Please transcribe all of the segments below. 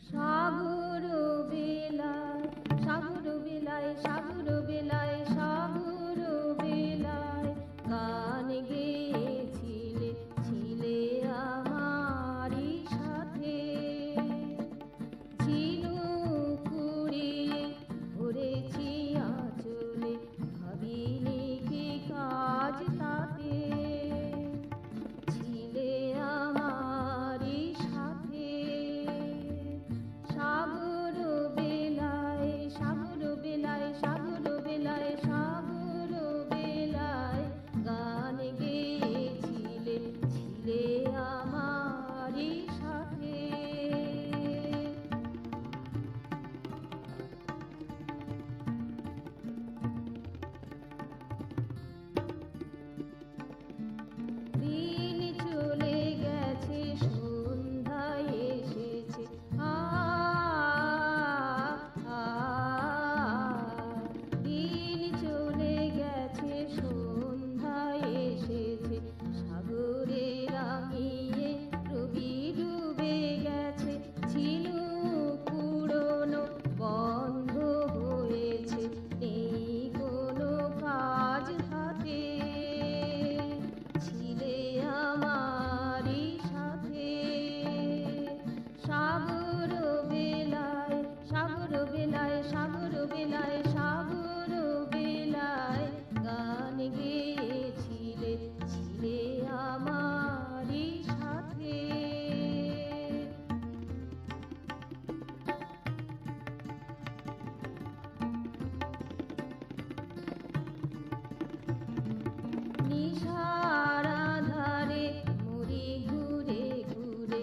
সাগর বেলায় সাগর বেলায় সাগর বেলায় সাগর বেলায় গান গেয়েছিলে ছিলে আমারই সাথে ঝিনুক কুড়িয়ে ভরেছি আঁচলে ভাবিনি কি কাজ তাতে ছিলে আমারই সাথে সাগর বেলায় সাগর বেলায় সাগর বেলায় সাগর বেলায় গান গেয়েছিলে ছিলে আমারই সাথে দিন চলে গেছে সন্ধ্যায় এসেছে দিন চলে গেছে সন্ধ্যায় এসেছে সাগরে রাঙিয়ে রবি ডুবে গেছে ঝিনুক কুড়োনো বন্ধ হয়েছে নেই কোনো কাজ হাতে ছিলে আমারই সাথে সাগর বেলায় সাগর বেলায় সাগর বেলায় সাগর বেলায় গান গেয়েছিলে ছিলে আমারই সাথে নিশার আঁধারে মরি ঘুরে ঘুরে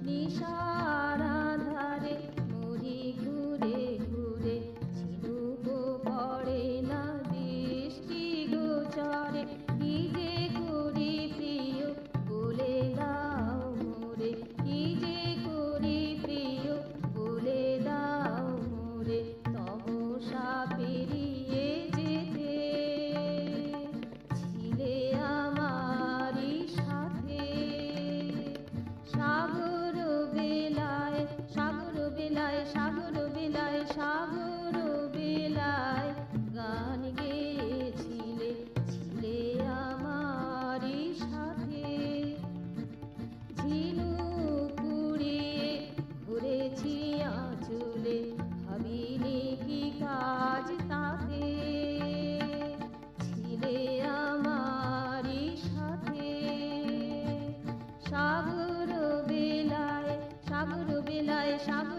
নিশার আঁধারে মরি ঘুরে ঘুরে ঝিনুক পড়ে না দৃষ্টি গোচরে কি যে করি প্রিয় বলে দাও মোরে কি যে করি প্রিয় বলে দাও মোরে তমসা পেরিয়ে যেতে ছিলে আমারই সাথে সাগর বেলায় সাগর বেলায় সাগর বেলায় সাগর বেলায় গান গেয়েছিলে ছিলে আমারই সাথে ঝিনুক কুড়িয়ে ঘুরেছি আঁচলে ভাবিনি কি কাজ তাতে ছিলে আমারই সাথে সাগর বেলায় সাগর বেলায় সাগর